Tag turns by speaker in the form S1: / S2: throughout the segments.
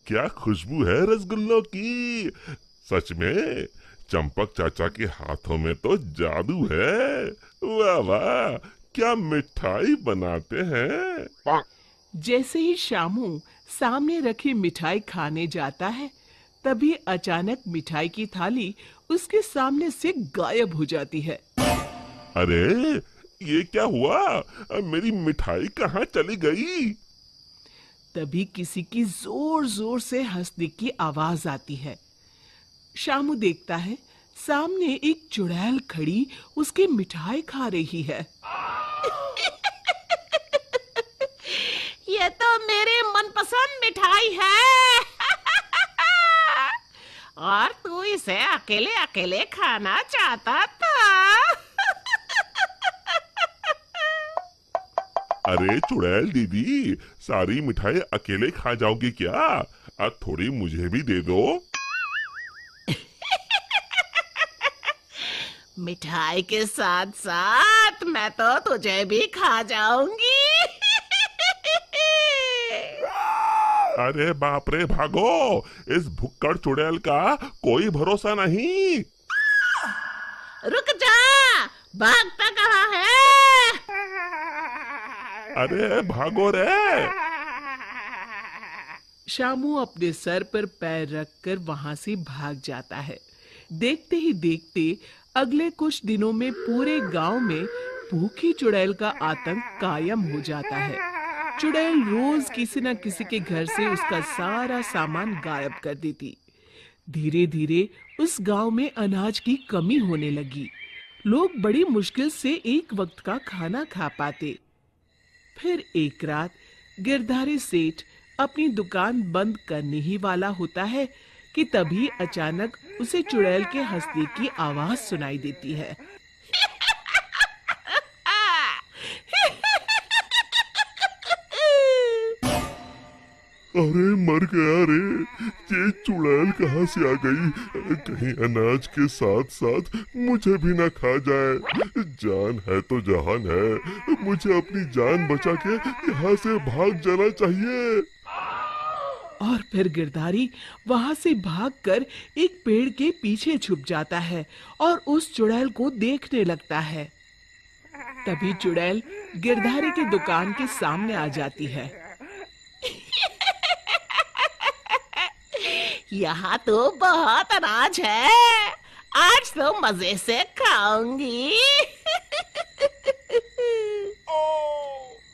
S1: क्या खुशबू है रसगुल्लों की। सच में चंपक चाचा के हाथों में तो जादू है। वाह वाह, क्या मिठाई बनाते हैं।
S2: जैसे ही शामू सामने रखी मिठाई खाने जाता है, तभी अचानक मिठाई की थाली उसके सामने से गायब हो जाती है।
S1: अरे ये क्या हुआ, मेरी मिठाई कहाँ चली गई।
S2: तभी किसी की जोर जोर से हंसने की आवाज आती है। शामू देखता है, सामने एक चुड़ैल खड़ी उसकी मिठाई खा रही है।
S3: ये तो मेरी मनपसंद मिठाई है। और तू इसे अकेले अकेले खाना चाहता था।
S1: अरे चुड़ैल दीदी, सारी मिठाई अकेले खा जाओगी क्या। अब थोड़ी मुझे भी दे दो।
S3: मिठाई के साथ साथ मैं तो तुझे भी खा जाऊंगी।
S1: अरे बाप रे, भागो, इस भुक्कड़ चुड़ैल का कोई भरोसा नहीं।
S3: रुक जा, भागता कहाँ है।
S1: अरे भागो रे।
S2: शामू अपने सर पर पैर रखकर वहां से भाग जाता है। देखते ही देखते अगले कुछ दिनों में पूरे गांव में भूखी चुड़ैल का आतंक कायम हो जाता है। चुड़ैल रोज किसी न किसी के घर से उसका सारा सामान गायब कर देती। धीरे धीरे उस गांव में अनाज की कमी होने लगी। लोग बड़ी मुश्किल से एक वक्त का खाना खा पाते। फिर एक रात गिरधारी सेठ अपनी दुकान बंद करने ही वाला होता है कि तभी अचानक उसे चुड़ैल के हंसने की आवाज सुनाई देती है।
S1: अरे मर गया रे, ये चुड़ैल कहाँ से आ गई। कहीं अनाज के साथ साथ मुझे भी ना खा जाए। जान है तो जहान है, मुझे अपनी जान बचा के यहाँ से भाग जाना चाहिए।
S2: और फिर गिरधारी वहां से भागकर एक पेड़ के पीछे छुप जाता है और उस चुड़ैल को देखने लगता है। तभी चुड़ैल गिरधारी की दुकान के सामने आ जाती है।
S3: यहाँ तो बहुत अनाज है, आज तो मजे से खाऊंगी।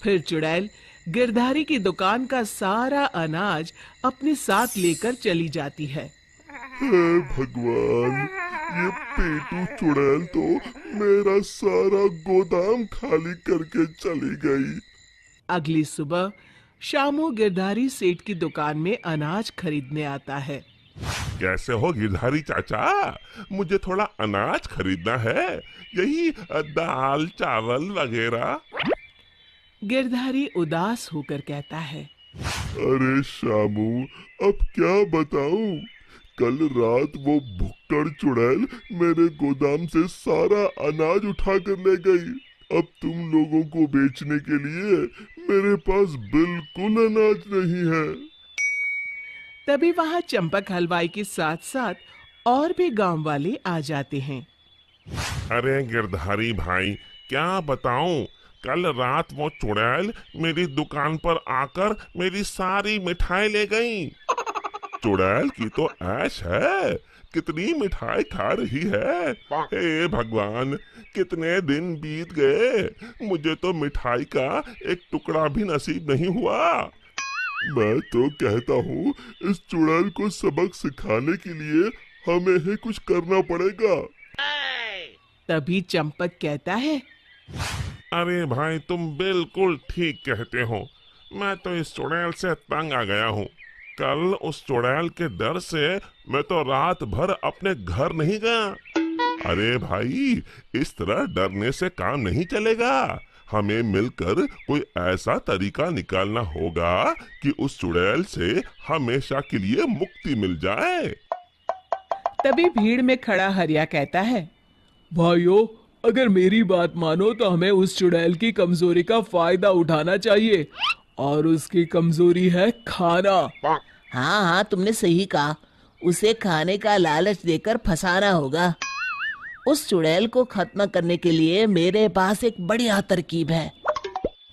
S2: फिर चुड़ैल गिरधारी की दुकान का सारा अनाज अपने साथ लेकर चली जाती है।
S1: हे भगवान, ये पेटू चुड़ैल तो मेरा सारा गोदाम खाली करके चली गई।
S2: अगली सुबह शामू गिरधारी सेठ की दुकान में अनाज खरीदने आता है।
S1: कैसे हो गिरधारी चाचा, मुझे थोड़ा अनाज खरीदना है, यही दाल चावल वगैरह।
S2: गिरधारी उदास होकर कहता है,
S1: अरे शामू, अब क्या बताऊं। कल रात वो भुक्कड़ चुड़ैल मेरे गोदाम से सारा अनाज उठा कर ले गई। अब तुम लोगों को बेचने के लिए मेरे पास बिल्कुल अनाज नहीं है।
S2: तभी वहां चंपक हलवाई के साथ साथ और भी गांव वाले आ जाते हैं।
S1: अरे गिरधारी भाई, क्या बताऊं, कल रात वो चुड़ैल मेरी दुकान पर आकर मेरी सारी मिठाई ले गई। चुड़ैल की तो ऐश है, कितनी मिठाई खा रही है। हे भगवान, कितने दिन बीत गए, मुझे तो मिठाई का एक टुकड़ा भी नसीब नहीं हुआ। मैं तो कहता हूँ, इस चुड़ैल को सबक सिखाने के लिए हमें ही कुछ करना पड़ेगा।
S2: तभी चंपक कहता है,
S1: अरे भाई, तुम बिल्कुल ठीक कहते हो। मैं तो इस चुड़ैल से तंग आ गया हूँ। कल उस चुड़ैल के डर से मैं तो रात भर अपने घर नहीं गया। अरे भाई, इस तरह डरने से काम नहीं चलेगा। हमें मिलकर कोई ऐसा तरीका निकालना होगा कि उस चुड़ैल से हमेशा के लिए मुक्ति मिल जाए।
S2: तभी भीड़ में खड़ा हरिया कहता है, भाइयों, अगर मेरी बात मानो तो हमें उस चुड़ैल की कमजोरी का फायदा उठाना चाहिए, और उसकी कमजोरी है खाना।
S3: हाँ हाँ, तुमने सही कहा। उसे खाने का लालच देकर फंसाना होगा। उस चुड़ैल को खत्म करने के लिए मेरे पास एक बढ़िया तरकीब है।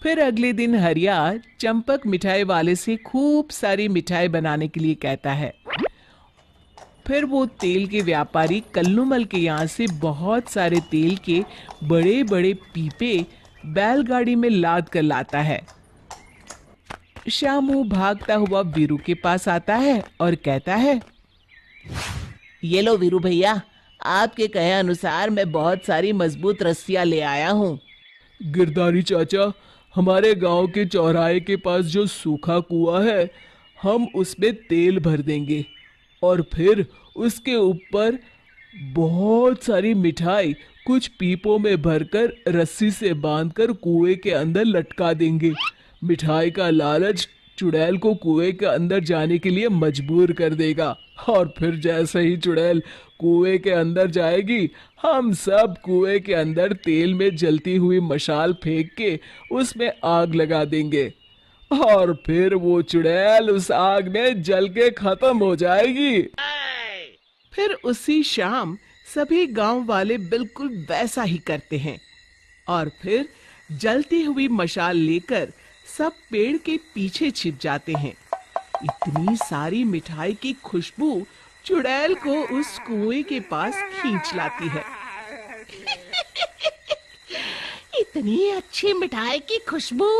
S2: फिर अगले दिन हरिया चंपक मिठाई वाले से खूब सारी मिठाई बनाने के लिए कहता है। फिर वो तेल के व्यापारी कल्लूमल के यहाँ से बहुत सारे तेल के बड़े बड़े पीपे बैलगाड़ी में लाद कर लाता है। श्यामू भागता हुआ वीरू के पास आता है और कहता है,
S3: ये लो वीरू भैया, आपके कहे अनुसार मैं बहुत सारी मजबूत रस्सियां ले आया हूँ।
S2: गिरधारी चाचा, हमारे गांव के चौराहे के पास जो सूखा कुआं है, हम उसमें तेल भर देंगे और फिर उसके ऊपर बहुत सारी मिठाई कुछ पीपों में भरकर रस्सी से बांधकर कुएं के अंदर लटका देंगे। मिठाई का लालच चुड़ैल को कुएं के अंदर जाने के लिए मजबूर कर देगा और फिर जैसे ही चुड़ैल कुएं के अंदर जाएगी, हम सब कुएं के अंदर तेल में जलती हुई मशाल फेंक के उसमें आग लगा देंगे और फिर वो चुड़ैल उस आग में जल के खत्म हो जाएगी। फिर उसी शाम सभी गांव वाले बिल्कुल वैसा ही करते हैं और फिर जलती हुई मशाल लेकर सब पेड़ के पीछे छिप जाते हैं। इतनी सारी मिठाई की खुशबू चुड़ैल को उस कुएं के पास खींच लाती है।
S3: इतनी अच्छी मिठाई की खुशबू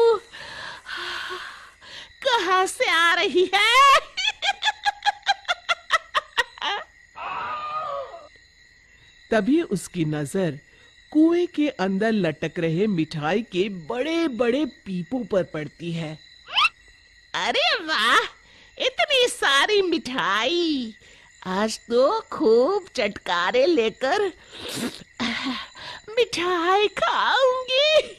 S3: कहाँ से आ रही है?
S2: तभी उसकी नजर कुएं के अंदर लटक रहे मिठाई के बड़े बड़े पीपों पर पड़ती है।
S3: अरे वाह, इतनी सारी मिठाई! आज तो खूब चटकारे लेकर मिठाई खाऊंगी।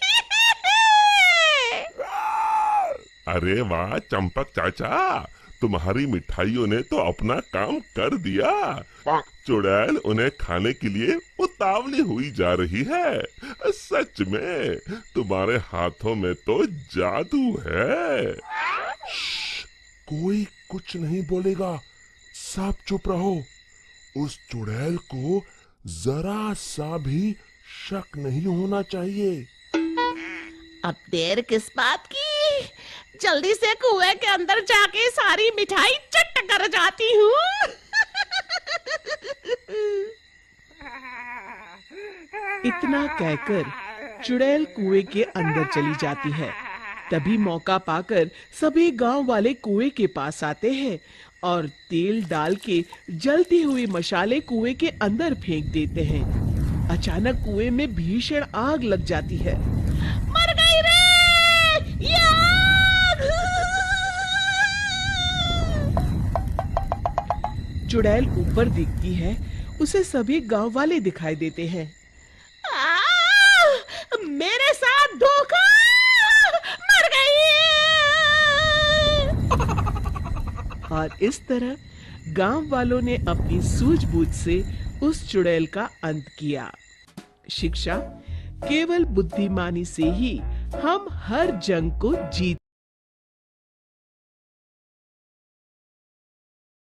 S1: अरे वाह चंपक चाचा, तुम्हारी मिठाइयों ने तो अपना काम कर दिया। चुड़ैल उन्हें खाने के लिए उतावली हुई जा रही है। सच में तुम्हारे हाथों में तो जादू है। कोई कुछ नहीं बोलेगा, सब चुप रहो। उस चुड़ैल को जरा सा भी शक नहीं होना चाहिए।
S3: अब देर किस बात की? जल्दी से कुएं के अंदर जाके सारी मिठाई चट कर जाती हूँ।
S2: इतना कहकर चुड़ैल कुएं के अंदर चली जाती है। तभी मौका पाकर सभी गांव वाले कुएं के पास आते हैं और तेल डाल के जलती हुई मशाले कुएं के अंदर फेंक देते हैं। अचानक कुएं में भीषण आग लग जाती है।
S3: मर गई रे! ये आग!
S2: चुड़ैल ऊपर दिखती है, उसे सभी गांव वाले दिखाई देते हैं।
S3: मेरे साथ धोखा! मर गई!
S2: और इस तरह गांव वालों ने अपनी सूझबूझ से उस चुड़ैल का अंत किया। शिक्षा, केवल बुद्धिमानी से ही हम हर जंग को जीत